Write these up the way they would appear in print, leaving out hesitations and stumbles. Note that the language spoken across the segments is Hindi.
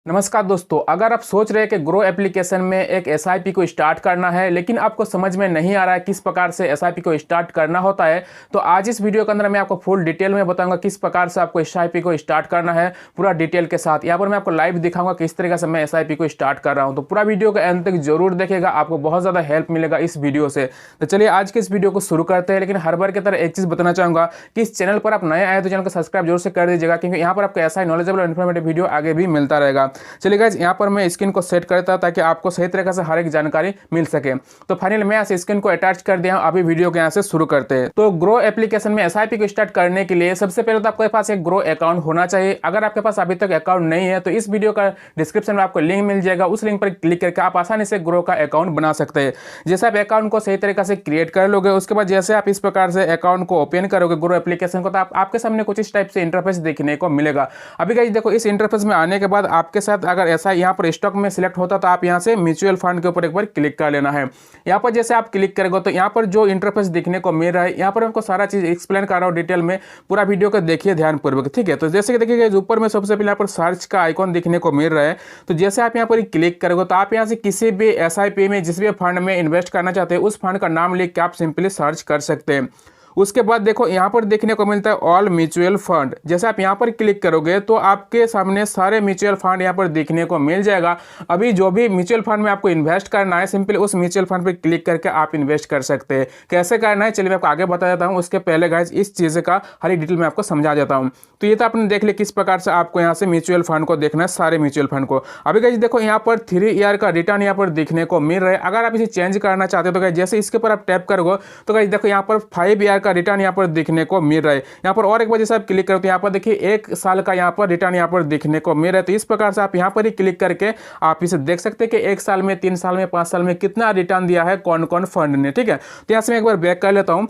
नमस्कार दोस्तों, अगर आप सोच रहे हैं कि ग्रो एप्लीकेशन में एक एसआईपी को स्टार्ट करना है लेकिन आपको समझ में नहीं आ रहा है किस प्रकार से एसआईपी को स्टार्ट करना होता है, तो आज इस वीडियो के अंदर मैं आपको फुल डिटेल में बताऊंगा किस प्रकार से आपको एसआईपी को स्टार्ट करना है पूरा डिटेल के साथ। यहाँ पर मैं आपको लाइव दिखाऊंगा किस तरीके से मैं एसआईपी को स्टार्ट कर रहा हूँ, तो पूरा वीडियो के अंत तक जरूर देखेगा, आपको बहुत ज़्यादा हेल्प मिलेगा इस वीडियो से। तो चलिए आज के इस वीडियो को शुरू करते हैं। लेकिन हर बार की तरह एक चीज़ बताना चाहूँगा कि इस चैनल पर आप नए आए तो चैनल को सब्सक्राइब जरूर से कर दीजिएगा, क्योंकि यहाँ पर आपको ऐसा ही नॉलेजेबल और इन्फॉर्मेटिव वीडियो आगे भी मिलता रहेगा। चलिए गाइस, यहाँ पर मैं स्क्रीन को सेट करता ताकि आपको सही तरीके से हर एक जानकारी मिल सके। तो फाइनली मैं यहाँ स्क्रीन को अटैच कर दिया हूँ। अभी वीडियो के यहाँ से शुरू करते हैं। तो ग्रो एप्लीकेशन में एसआईपी को स्टार्ट करने के लिए सबसे पहले तो आपके पास एक ग्रो अकाउंट होना चाहिए। अगर आपके पास अभी तक अकाउंट नहीं है तो इस वीडियो का डिस्क्रिप्शन में आपको लिंक मिल जाएगा, उस लिंक पर क्लिक करके आप आसानी से ग्रो का अकाउंट बना सकते हैं। जैसे आप अकाउंट को सही तरीके से क्रिएट कर लोगे, उसके बाद जैसे आप इस प्रकार से अकाउंट को ओपन करोगे ग्रो एप्लीकेशन को, तो आपके सामने कुछ इस टाइप से इंटरफेस देखने को मिलेगा। अभी गाइस देखो, इस इंटरफेस में आने के बाद आपके साथ अगर ऐसा यहाँ पर स्टॉक में सिलेक्ट होता तो आप यहाँ से म्यूचुअल फंड के ऊपर एक बार क्लिक कर लेना है। यहाँ पर जैसे आप क्लिक करोगे तो यहाँ पर जो इंटरफेस दिखने को मिल रहा है, यहाँ पर आपको सारा चीज एक्सप्लेन कर रहा हूँ डिटेल में, पूरा वीडियो को देखिए ध्यानपूर्वक, ठीक है। तो जैसे कि देखिए ऊपर में सबसे पहले यहाँ पर सर्च का आइकॉन दिखने को मिल रहा है। तो जैसे आप यहाँ पर क्लिक करोगे तो आप यहाँ से किसी भी एसआईपी में जिस भी फंड में इन्वेस्ट करना चाहते हैं उस फंड का नाम लिख के आप सिंपली सर्च कर सकते हैं। उसके बाद देखो यहाँ पर देखने को मिलता है ऑल म्यूचुअल फंड। जैसे आप यहाँ पर क्लिक करोगे तो आपके सामने सारे म्यूचुअल फंड यहाँ पर देखने को मिल जाएगा। अभी जो भी म्यूचुअल फंड में आपको इन्वेस्ट करना है, सिंपली उस म्यूचुअल फंड पर क्लिक करके आप इन्वेस्ट कर सकते हैं। कैसे करना है चलिए मैं आपको आगे बता देता हूँ। उसके पहले गाइस इस चीज़ का हर एक डिटेल में आपको समझा देता हूँ। तो ये तो आपने देख लिया किस प्रकार से आपको यहाँ से म्यूचुअल फंड को देखना है, सारे म्यूचुअल फंड को। अभी गाइस देखो यहाँ पर 3 ईयर का रिटर्न यहाँ पर देखने को मिल रहा है। अगर आप इसे चेंज करना चाहते हो तो गाइस जैसे इसके ऊपर आप टैप करोगे तो गाइस देखो यहाँ पर 5 ईयर का रिटर्न यहाँ पर देखने को मिल रहा है। यहाँ पर और एक बार जैसे आप क्लिक करते हैं यहाँ पर देखिए 1 साल का यहाँ पर रिटर्न यहाँ पर देखने को मिल रहा है। तो इस प्रकार से आप यहाँ पर ही क्लिक करके आप इसे देख सकते हैं कि 1 साल में, 3 साल में, 5 साल में कितना रिटर्न दिया है कौन कौन फंड ने, ठीक है। तो यहाँ से मैं एक बार बैक कर लेता हूँ।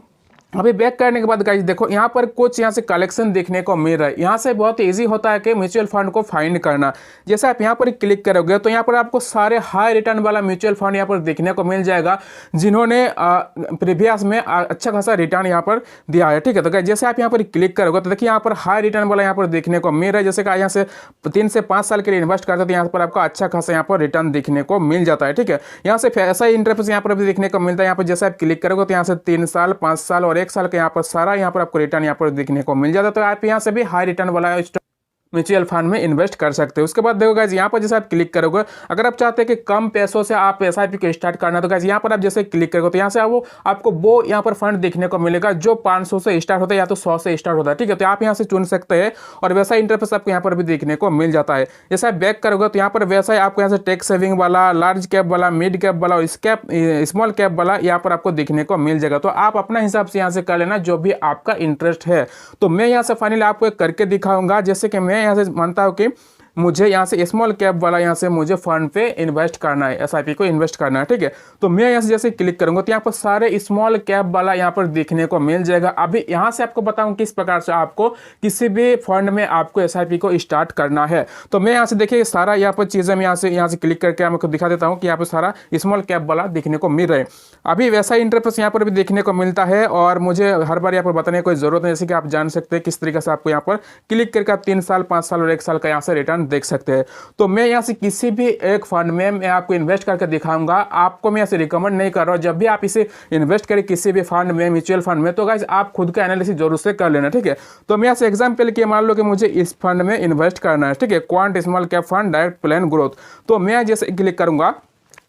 अभी बैक करने के बाद गाइस देखो यहाँ पर कुछ यहाँ से कलेक्शन देखने को मिल रहा है। यहाँ से बहुत इजी होता है कि म्यूचुअल फंड को फाइंड करना। जैसे आप यहाँ पर क्लिक करोगे तो यहाँ पर आपको सारे हाई रिटर्न वाला म्यूचुअल फंड यहाँ पर देखने को मिल जाएगा जिन्होंने प्रीवियस में अच्छा खासा रिटर्न यहाँ पर दिया है, ठीक है। तो गाइस जैसे आप यहाँ पर क्लिक करोगे तो देखिए यहाँ पर हाई रिटर्न वाला यहाँ पर देखने को मिल रहा है। जैसे कि यहाँ से 3 से 5 साल के लिए इन्वेस्ट करते तो यहाँ पर आपको अच्छा खासा यहाँ पर रिटर्न देखने को मिल जाता है, ठीक है। यहाँ से ऐसा ही इंटरफेस यहाँ पर भी देखने को मिलता है। यहाँ पर जैसे आप क्लिक करोगे तो यहाँ से 3 साल, 5 साल और 1 साल के यहाँ पर सारा यहाँ पर आपको रिटर्न यहाँ पर देखने को मिल जाता है। तो आप यहाँ से भी हाई रिटर्न वाला म्यूचुअल फंड में इन्वेस्ट कर सकते हो। उसके बाद देखो गाइस यहाँ पर जैसे आप क्लिक करोगे, अगर आप चाहते हैं कि कम पैसों से आप एसआईपी को स्टार्ट करना, तो गाइस यहाँ पर आप जैसे क्लिक करोगे तो यहाँ से आपको वो यहाँ पर फंड देखने को मिलेगा जो 500 से स्टार्ट होता है या तो 100 से स्टार्ट होता है, ठीक है। तो आप यहाँ से चुन सकते हैं और वैसा इंटरफेस आपको यहाँ पर भी देखने को मिल जाता है। जैसे आप बैक करोगे तो यहाँ पर वैसा ही आपको यहाँ से टैक्स सेविंग वाला, लार्ज कैप वाला, मिड कैप वाला और स्मॉल कैप वाला यहाँ पर आपको देखने को मिल जाएगा। तो आप अपना हिसाब से यहाँ से कर लेना जो भी आपका इंटरेस्ट है। तो मैं यहाँ से फाइनली आपको एक करके दिखाऊंगा। जैसे कि मैं यहाँ से मानता हूँ कि मुझे यहाँ से स्मॉल कैप वाला यहाँ से मुझे फंड पे इन्वेस्ट करना है, एसआईपी को इन्वेस्ट करना है, ठीक है। तो मैं यहाँ से जैसे क्लिक करूंगा तो यहाँ पर सारे स्मॉल कैप वाला यहाँ पर देखने को मिल जाएगा। अभी यहाँ से आपको बताऊं किस प्रकार से आपको किसी भी फंड में आपको एसआईपी को स्टार्ट करना है। तो मैं यहाँ से देखिए सारा यहाँ पर चीज़ें मैं यहाँ से क्लिक करके आपको दिखा देता हूँ कि यहाँ पर सारा स्मॉल कैप वाला देखने को मिल रहा है। अभी वैसा इंटरफेस यहाँ पर भी देखने को मिलता है और मुझे हर बार यहाँ पर बताने की कोई जरूरत नहीं, जैसे कि आप जान सकते हैं किस तरीके से आपको यहाँ पर क्लिक करके आप 3 साल, 5 साल और 1 साल का यहाँ से रिटर्न देख सकते हैं। तो मैं यहाँ से किसी भी एक फंड में मैं आपको इन्वेस्ट करके दिखाऊंगा। आपको मैं यहाँ से रिकमेंड नहीं कर रहा हूँ, जब भी आप इसे इन्वेस्ट करें किसी भी फंड में, म्यूचुअल फंड में, तो गाइस आप खुद का एनालिसिस जरूर से कर लेना, ठीक है। तो मैं यहाँ से एग्जाम्पल के मान लो कि मुझे इस फंड में इन्वेस्ट करना है, ठीक है, quant small cap fund direct plan growth. तो मैं जैसे क्लिक करूंगा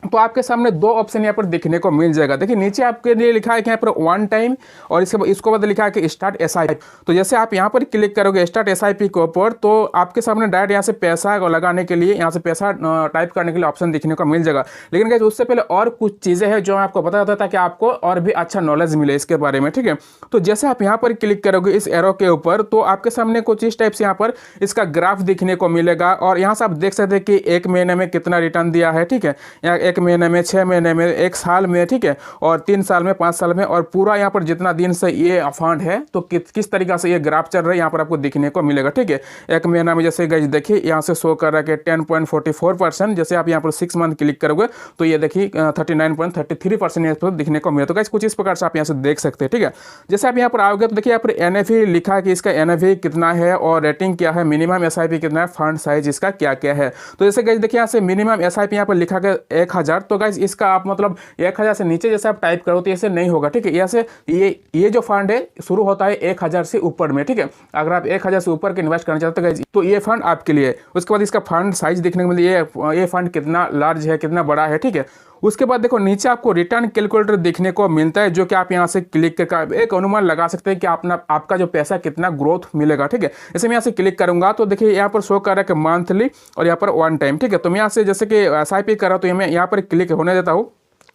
तो आपके सामने 2 ऑप्शन यहाँ पर देखने को मिल जाएगा। देखिए नीचे आपके लिए लिखा है कि यहाँ पर 1 टाइम और इसको बाद लिखा है कि स्टार्ट एसआईपी। तो जैसे आप यहाँ पर क्लिक करोगे स्टार्ट एसआईपी के ऊपर तो आपके सामने डायरेक्ट यहाँ से पैसा लगाने के लिए, यहाँ से पैसा टाइप करने के लिए ऑप्शन देखने को मिल जाएगा। लेकिन गाइस उससे पहले और कुछ चीज़ें हैं जो मैं आपको बता देता ताकि आपको और भी अच्छा नॉलेज मिले इसके बारे में, ठीक है। तो जैसे आप यहाँ पर क्लिक करोगे इस एरो के ऊपर तो आपके सामने कुछ इस टाइप से यहाँ पर इसका ग्राफ दिखने को मिलेगा और यहाँ से आप देख सकते हैं कि 1 महीने में कितना रिटर्न दिया है, ठीक है। 1 महीने में, 6 महीने में, 1 साल में, ठीक है, और 3 साल में, 5 साल में, और पूरा यहाँ पर जितना दिन से ये फंड है तो किस तरीका से ये ग्राफ चल रहा है यहाँ पर आपको दिखने को मिलेगा, ठीक है। 1 महीना में जैसे गाइस देखिए यहाँ से शो कर रहा है कि 10.44%, जैसे आप यहाँ पर 6 मंथ क्लिक करोगे तो ये देखिए 39.33% यहाँ पर दिखने को मिला। तो गाइस कुछ इस प्रकार से आप यहाँ से देख सकते हैं, ठीक है। जैसे आप यहाँ पर आओगे तो देखिए यहाँ पर NAV लिखा है कि इसका NAV कितना है और रेटिंग क्या है, मिनिमम SIP कितना है, फंड साइज इसका क्या क्या है। तो जैसे गाइस देखिए यहाँ से मिनिमम SIP यहाँ पर लिखा गया 1000, तो गाइस इसका आप मतलब 1000 से नीचे जैसे आप टाइप करो तो ऐसे नहीं होगा, ठीक है। ऐसे ये जो फंड है शुरू होता है 1000 से ऊपर में, ठीक है। अगर आप 1000 से ऊपर के इन्वेस्ट करना चाहते हो तो ये फंड आपके लिए। उसके बाद इसका फंड साइज देखने को मिले, ये फंड कितना लार्ज है, कितना बड़ा है, ठीक है। उसके बाद देखो नीचे आपको रिटर्न कैलकुलेटर देखने को मिलता है, जो कि आप यहाँ से क्लिक करके एक अनुमान लगा सकते हैं कि आपका जो पैसा कितना ग्रोथ मिलेगा, ठीक है। जैसे मैं यहाँ से क्लिक करूंगा तो देखिए यहाँ पर शो कर रहा है कि मंथली और यहाँ पर 1 टाइम, ठीक है। तो मैं यहाँ से जैसे कि SIP कर रहा हूँ तो मैं यहाँ पर क्लिक होने देता हूँ।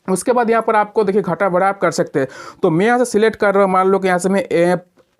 उसके बाद यहाँ पर आपको देखिए घटा बढ़ा आप कर सकते हैं। तो मैं यहाँ से सिलेक्ट कर रहा हूँ, मान लो कि यहाँ से मैं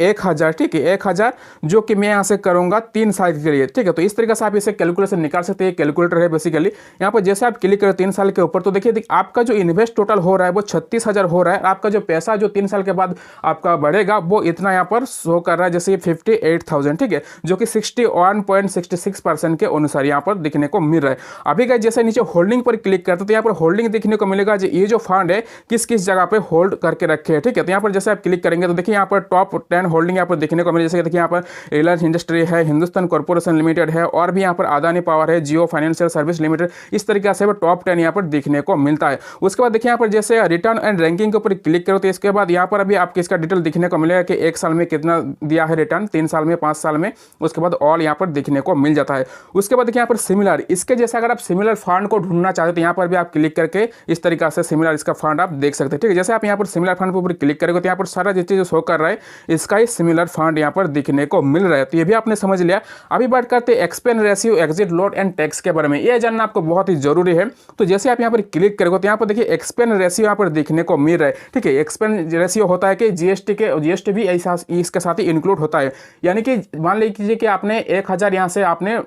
1000, ठीक है, 1000 जो कि मैं यहाँ से करूँगा 3 साल के लिए, ठीक है। तो इस तरीके से आप इसे कैलकुलेशन निकाल सकते हैं। कैलकुलेटर है बेसिकली। यहाँ पर जैसे आप क्लिक करें 3 साल के ऊपर तो देखिए आपका जो इन्वेस्ट टोटल हो रहा है वो 36,000 हो रहा है। आपका जो पैसा जो 3 साल के बाद आपका बढ़ेगा वो इतना यहाँ पर शो कर रहा है, जैसे 58,000, ठीक है, जो कि 61.66% के अनुसार यहाँ पर दिखने को मिल रहा है। अभी गाइस जैसे नीचे होल्डिंग पर क्लिक करते तो यहाँ पर होल्डिंग देखने को मिलेगा, ये जो फंड है किस किस जगह पे होल्ड करके रखे हैं, ठीक है। तो यहाँ पर जैसे आप क्लिक करेंगे तो देखिए यहाँ पर टॉप 10 होल्डिंग यहाँ पर देखने को मिले, जैसे देखिए यहाँ पर रिलायंस इंडस्ट्री है, हिंदुस्तान कॉर्पोरेशन लिमिटेड है, और भी यहाँ पर अदानी पावर है, जियो फाइनेंशियल सर्विस लिमिटेड, इस तरीके से टॉप 10 यहाँ पर देखने को मिलता है। उसके बाद देखिए यहाँ पर जैसे रिटर्न एंड रैंकिंग के ऊपर क्लिक करो तो इसके बाद यहाँ पर अभी आपको इसका डिटेल दिखने को मिलेगा कि 1 साल में कितना दिया है रिटर्न, 3 साल में, 5 साल में, उसके बाद ऑल यहाँ पर देखने को मिल जाता है। उसके बाद देखिए यहाँ पर सिमिलर, इसके जैसे अगर आप सिमिलर फंड को ढूंढना चाहते तो यहाँ पर भी आप क्लिक करके इस तरीके से सिमिलर इसका फंड आप देख सकते हैं, ठीक है। जैसे आप यहाँ पर सिमिलर फंड के ऊपर क्लिक करेंगे तो यहाँ पर सारा चीज शो कर रहा है, इसका ही सिमिलर फंड यहाँ पर दिखने को मिल रहा है। तो ये भी आपने समझ लिया। अभी बात करते हैं expense ratio, exit load and tax के बारे में। ये जानना आपको बहुत ही जरूरी है। तो जैसे आप यहाँ पर क्लिक करोगे तो यहाँ पर देखिए एक्सपेंस रेशियो यहाँ पर देखने को मिल रहा है, ठीक है। एक्सपेंस रेशियो होता है कि जीएसटी भी इसके साथ ही इंक्लूड होता है। यानी कि मान लीजिए कि आपने 1000 यहाँ से आपने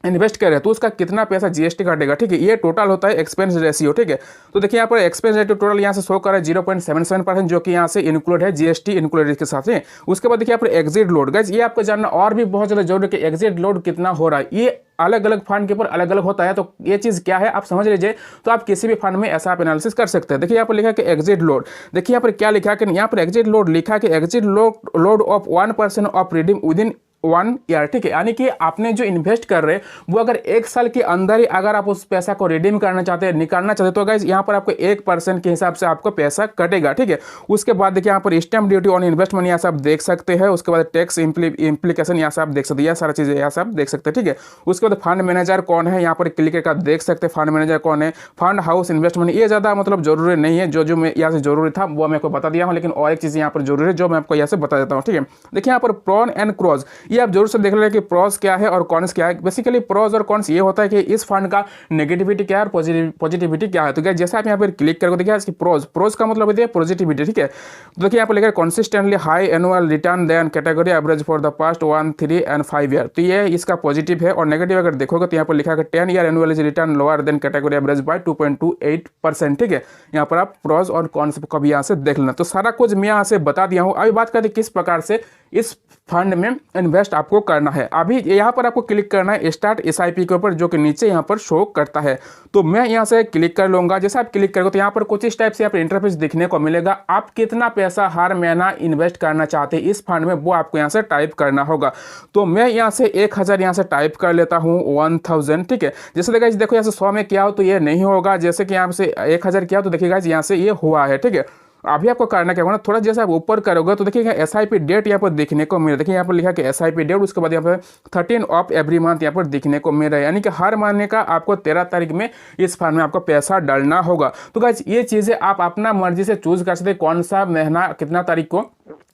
इन्वेस्ट करे तो उसका कितना पैसा जीएसटी काटेगा, ठीक है। ये टोटल होता है एक्सपेंस रेशियो, ठीक है। तो देखिए यहाँ पर एक्सपेंस रेशियो टोटल यहाँ से शो कर रहा है 0.77%, जो कि यहाँ से इंक्लूड है जीएसटी इंक्लूड इसके साथ में। उसके बाद देखिए यहाँ पर एग्जिट लोड, गाइस ये आपको जानना और भी बहुत ज़्यादा जरूरी है कि एग्जिट लोड कितना हो रहा है। ये अलग अलग फंड के ऊपर अलग अलग होता है। तो ये चीज़ क्या है आप समझ लीजिए, तो आप किसी भी फंड में ऐसा आप एनालिसिस कर सकते हैं। देखिए यहाँ पर लिखा है कि एग्जिट लोड, देखिए यहाँ पर क्या लिखा है कि यहाँ पर एग्जिट लोड लिखा है कि exit load of 1% of redeem within 1 year, ठीक है। यानी कि आपने जो इन्वेस्ट कर रहे हैं वो अगर 1 साल के अंदर ही अगर आप उस पैसा को रिडीम करना चाहते हैं, निकालना चाहते हैं, तो गाइस यहाँ पर आपको 1% के हिसाब से आपको पैसा कटेगा, ठीक है। उसके बाद देखिए यहाँ पर स्टैम्प ड्यूटी ऑन इन्वेस्टमेंट यहाँ से आप देख सकते हैं। उसके बाद टैक्स इम्प्लीकेशन यहाँ से आप देख सकते हैं, यह सारा चीज़ें यहाँ से आप देख सकते हैं, ठीक है। उसके बाद फंड मैनेजर कौन है यहाँ पर क्लिक करके आप देख सकते हैं फंड मैनेजर कौन है। फंड हाउस इन्वेस्टमेंट ये ज़्यादा मतलब जरूरी नहीं है, जो मैं यहाँ से जरूरी था वो मैं आपको बता दिया हूँ, लेकिन और एक चीज़ यहाँ पर जरूरी है जो मैं आपको यहाँ से बता देता हूँ, ठीक है। देखिए यहाँ पर प्रॉन एंड क्रॉस, ये आप जरूर से देख रहे कि प्रोस क्या है और कॉन्स क्या है। बेसिकली प्रोस और कॉन्स ये होता है कि इस फंड का नेगेटिविटी क्या है और पॉजिटिविटी क्या है। तो क्या जैसे आप यहाँ पर क्लिक करोगे देखिए इसकी प्रोस का मतलब होती है पॉजिटिविटी, ठीक है। तो देखिए यहाँ पर लिखा है consistently high annual return than category average for the past 1, 3 and 5 year. तो ये इसका पॉजिटिव है। और नेगेटिव अगर देखोगे तो यहाँ पर लिखा है 10 year annual return lower than category average by 2.28%, ठीक है। यहाँ पर आप प्रोस और कॉन्स को भी यहाँ से देख लेना। तो सारा कुछ मैं यहाँ से बता दिया हूँ। अभी बात करते हैं किस प्रकार से इस फंड में इन्वेस्ट आपको करना है। अभी यहाँ पर आपको क्लिक करना है स्टार्ट एसआईपी के ऊपर, जो कि नीचे यहाँ पर शो करता है। तो मैं यहाँ से क्लिक कर लूँगा। जैसे आप क्लिक करोगे तो यहाँ पर कुछ इस टाइप से यहाँ पर इंटरफेस दिखने को मिलेगा। आप कितना पैसा हर महीना इन्वेस्ट करना चाहते हैं इस फंड में वो आपको यहाँ से टाइप करना होगा। तो मैं यहाँ से 1000 यहाँ से टाइप कर लेता हूँ, 1000, ठीक है। जैसे देखो यहाँ से 100 में किया हो तो ये नहीं होगा। जैसे कि यहाँ से 1000 किया तो देखिएगा यहाँ से ये हुआ है, ठीक है। अभी आपको करना क्या होगा, थोड़ा जैसे आप ऊपर करोगे तो देखिएगा एसआईपी डेट यहाँ पर देखने को मिल रहा है। देखिए यहाँ पर लिखा कि एसआईपी डेट, उसके बाद यहाँ पर 13 ऑफ एवरी मंथ यहाँ पर देखने को मिल रहा है। यानी कि हर महीने का आपको 13 तारीख में इस फंड में आपको पैसा डालना होगा। तो गाइस ये चीज़ें आप अपना मर्जी से चूज कर सकते हैं, कौन सा महीना कितना तारीख को,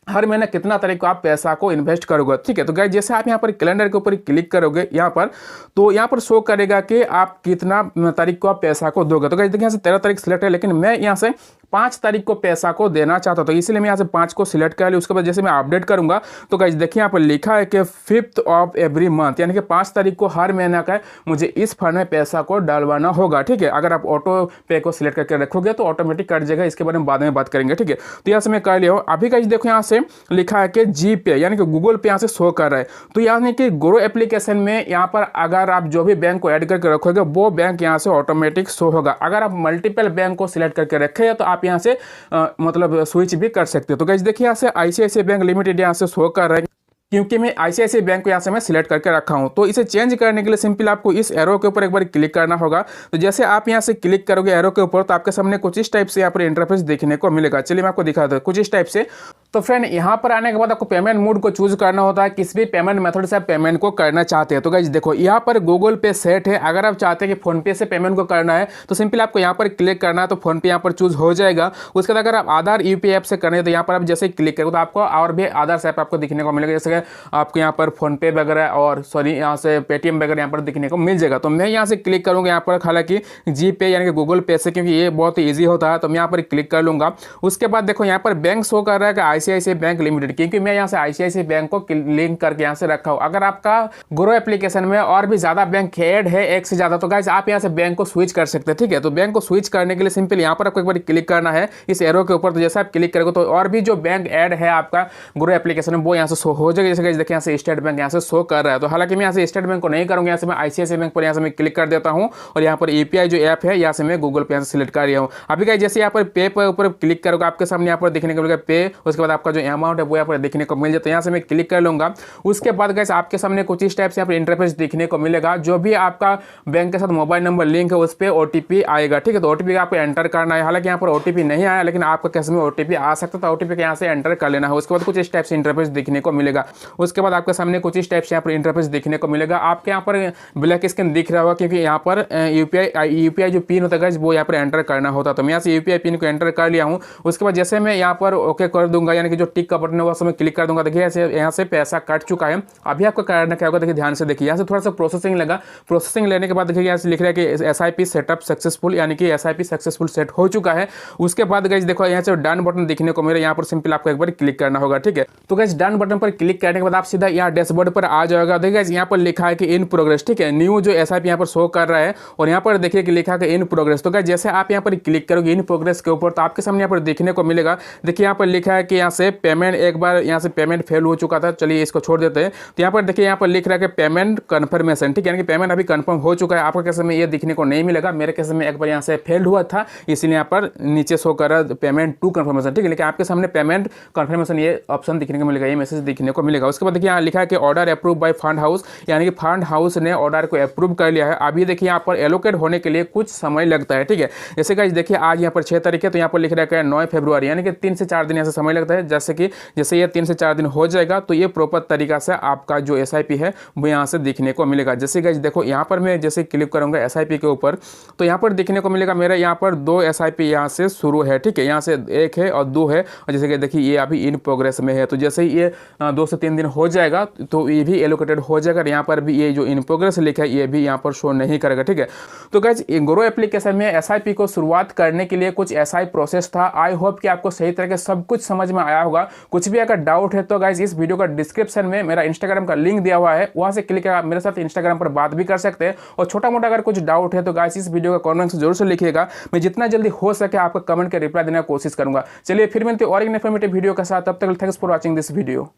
हर महीने कितना तारीख को आप पैसा को इन्वेस्ट करोगे, ठीक है। तो गाइस जैसे आप यहाँ पर कैलेंडर के ऊपर क्लिक करोगे यहाँ पर, तो यहाँ पर शो करेगा कि आप कितना तारीख को आप पैसा को दोगे। तो गाइस देखिए यहाँ से 13 तारीख सिलेक्ट है, लेकिन मैं यहाँ से 5 तारीख को पैसा को देना चाहता हूं। तो इसलिए मैं यहाँ से 5 को सिलेक्ट कर लिया। उसके बाद जैसे मैं अपडेट करूंगा तो गाइस देखिए यहाँ पर लिखा है कि 5th ऑफ एवरी मंथ, यानी कि 5 तारीख को हर महीना का मुझे इस फंड में पैसा को डालवाना होगा। ठीक है, अगर आप ऑटो पे को सिलेक्ट करके रखोगे तो ऑटोमेटिक कट जाएगा। इसके बारे में बाद में बात करेंगे। ठीक है, तो यहाँ से मैं कर लिया हूँ। अभी गाइस देखो यहाँ से लिखा है कि जी पे यानी कि गूगल पे यहाँ से शो कर रहा है। तो यानी कि ग्रो एप्लीकेशन में यहाँ पर अगर आप जो भी बैंक को ऐड करके रखोगे वो बैंक यहाँ से ऑटोमेटिक शो होगा। अगर आप मल्टीपल बैंक को सिलेक्ट करके रखे तो आप यहाँ से मतलब स्विच भी कर सकते हो। तो गाइस देखिए यहाँ से ICICI बैंक लिमिटेड यहाँ से शो कर रहा है, क्योंकि मैं ICICI बैंक को यहाँ से मैं सिलेक्ट करके रखा हूँ। तो इसे चेंज करने के लिए सिंपल आपको इस एरो के ऊपर एक बार क्लिक करना होगा। तो जैसे आप यहाँ से क्लिक करोगे एरो के ऊपर तो आपके सामने कुछ इस टाइप से यहाँ पर इंटरफेस देखने को मिलेगा। चलिए मैं आपको दिखा दूँ कुछ इस टाइप से। तो फ्रेंड यहाँ पर आने के बाद आपको पेमेंट मोड को चूज करना होता है, किस भी पेमेंट मेथड से आप पेमेंट को करना चाहते हैं। तो गाइस देखो यहाँ पर गूगल पे सेट है। अगर आप चाहते हैं कि फोन पे से पेमेंट को करना है तो सिंपल आपको यहाँ पर क्लिक करना है, तो फोन पे यहाँ पर चूज हो जाएगा। उसके बाद अगर आप आधार UPI ऐप से करना है तो यहाँ पर आप जैसे क्लिक करोगे तो आपको और भी आधार ऐप आपको दिखने को मिलेगा, जैसे आपको यहाँ पर फोन पे वगैरह और सॉरी यहाँ से पेटीएम वगैरह यहाँ पर दिखने को मिल जाएगा। तो मैं यहाँ से क्लिक करूँगा यहाँ पर, हालांकि जी पे यानी कि गूगल पे से, क्योंकि ये बहुत ईजी होता है। तो मैं यहाँ पर क्लिक कर लूँगा। उसके बाद देखो यहाँ पर बैंक शो कर रहा है कि ICICI बैंक लिमिटेड, क्योंकि मैं यहाँ से ICICI बैंक को लिंक करके यहाँ से रखा हूँ। अगर आपका ग्रो एप्लीकेशन में और भी ज़्यादा बैंक ऐड है, एक से ज़्यादा, तो गाइस आप यहाँ से बैंक को स्विच कर सकते हैं। ठीक है, तो बैंक को स्विच करने के लिए सिंपल यहाँ पर आपको एक बार क्लिक करना है इस एरो के ऊपर। तो जैसे आप क्लिक करोगे तो और भी जो बैंक ऐड है आपका ग्रो एप्लीकेशन में वो यहाँ से शो हो जाएगा। जैसे देखिए यहाँ से स्टेट बैंक यहाँ से शो कर रहा है। तो हालांकि मैं यहाँ से स्टेट बैंक को नहीं करूँगा, यहाँ से मैं ICICI बैंक पर यहाँ से मैं क्लिक कर देता हूँ और यहाँ पर UPI जो ऐप है यहाँ से मैं गूगल पे यहाँ से सिलेक्ट कर लिया हूँ। अभी गाइस जैसे यहाँ पर पे पर ऊपर क्लिक करोगे आपके सामने यहाँ पर दिखने को मिलेगा पे, उसके बाद आपका जो अमाउंट है वो यहाँ पर दिखने को मिल जाता है। यहाँ से मैं क्लिक कर लूँगा। उसके बाद गाइस आपके सामने कुछ इस टाइप से यहाँ पर इंटरफेस दिखने को मिलेगा। जो भी आपका बैंक के साथ मोबाइल नंबर लिंक है उस पर OTP आएगा। ठीक है, तो OTP आपको एंटर करना है। हालांकि यहाँ पर OTP नहीं आया, लेकिन आपका केस में OTP आ सकता है, तो OTP के यहाँ से एंटर कर लेना है। उसके बाद कुछ इस टाइप से इंटरफेस दिखने को मिलेगा। उसके बाद आपके सामने कुछ इस टाइप से यहाँ पर इंटरफेस दिखने को मिलेगा। आपके यहाँ पर ब्लैक स्क्रीन दिख रहा होगा, क्योंकि यहाँ पर UPI जो पिन होता है वो यहाँ पर एंटर करना होता है। तो मैं यहाँ से UPI पिन को एंटर कर लिया हूँ। उसके बाद जैसे मैं यहाँ पर ओके कर दूंगा, यानी कि जो टिक का बटन है वो मैं क्लिक कर दूंगा। देखिए यहाँ से पैसा कट चुका है। अभी आपको करना क्या होगा, देखिए ध्यान से देखिए, यहाँ से थोड़ा सा प्रोसेसिंग लगा। प्रोसेसिंग लेने के बाद देखिए यहाँ से लिख रहा है कि SIP सेटअप सक्सेसफुल, यानी कि SIP सक्सेसफुल सेट हो चुका है। उसके बाद गाइस देखो यहाँ से डन बटन दिखने को मिले, यहाँ पर सिंपल आपको एक बार क्लिक करना होगा। ठीक है, तो गाइस डन बटन पर क्लिक करने के बाद आप सीधा यहाँ डैशबोर्ड पर आ जाएगा। देखिए यहाँ पर लिखा है कि इन प्रोग्रेस। ठीक है, न्यू जो SIP यहाँ पर शो कर रहा है और यहाँ पर देखिए कि लिखा है कि इन प्रोग्रेस। तो गाइस जैसे आप यहाँ पर क्लिक करोगे इन प्रोग्रेस के ऊपर तो आपके सामने यहाँ पर देखने को मिलेगा। देखिए यहाँ पर लिखा है कि यहाँ से पेमेंट एक बार यहाँ से पेमेंट फेल हो चुका था। चलिए इसको छोड़ देते हैं। तो यहाँ पर देखिए यहाँ पर लिख रहा है कि पेमेंट कन्फर्मेशन। ठीक है, यानी कि पेमेंट अभी कंफर्म हो चुका है। आपके केस में ये दिखने को नहीं मिलेगा, मेरे केस में एक बार यहाँ से फेल हुआ था, इसलिए यहाँ पर नीचे शो कर रहा है पेमेंट टू कन्फर्मेशन। ठीक है, लेकिन आपके सामने पेमेंट कन्फर्मेशन ये ऑप्शन दिखने को मिलेगा, ये मैसेज दिखने को मिलेगा। उसके बाद देखिए यहाँ लिखा है कि order approve by fund house, यानी कि फंड हाउस ने ऑर्डर को अप्रूव कर लिया है। अभी देखिए यहाँ पर एलोकेट होने के लिए कुछ समय लगता है। ठीक है, जैसे गाइस देखिए आज यहाँ पर 6 तारीख है, तो यहाँ पर लिख रहा है 9 फरवरी, यानी कि 3 से 4 दिन यहाँ से समय लगता है। जैसे ये 3 से 4 दिन हो जाएगा तो ये प्रॉपर तरीका से आपका जो SIP है वो यहाँ से दिखने को मिलेगा। जैसे गाइस देखो यहाँ पर मैं जैसे क्लिक करूँगा SIP के ऊपर तो यहाँ पर दिखने को मिलेगा मेरा यहाँ पर 2 SIP यहाँ से शुरू है। ठीक है, यहाँ से 1 है और 2 है, और जैसे कि देखिए ये अभी इन प्रोग्रेस में है। तो जैसे ही ये 2 से 3 दिन हो जाएगा तो ये भी एलोकेटेड हो जाएगा। यहाँ पर भी ये जो इन प्रोग्रेस लिखा है ये भी यहाँ पर शो नहीं करेगा। ठीक है, तो गाइस ग्रो एप्लीकेशन में SIP को शुरुआत करने के लिए कुछ ऐसा ही प्रोसेस था। आई होप कि आपको सही तरह से सब कुछ समझ में आया होगा। कुछ भी अगर डाउट है तो गाइस इस वीडियो का डिस्क्रिप्शन में मेरा इंस्टाग्राम का लिंक दिया हुआ है, वहां से क्लिक करके मेरे साथ इंस्टाग्राम पर बात भी कर सकते हैं। और छोटा मोटा अगर कुछ डाउट है तो गाइस इस वीडियो का कमेंट जरूर से लिखिएगा, मैं जितना जल्दी हो सके आपका कमेंट का रिप्लाई देने की कोशिश करूंगा। चलिए फिर मिलते हैं और एक इन्फॉर्मेटिव वीडियो के साथ, तब तक thanks for watching this video.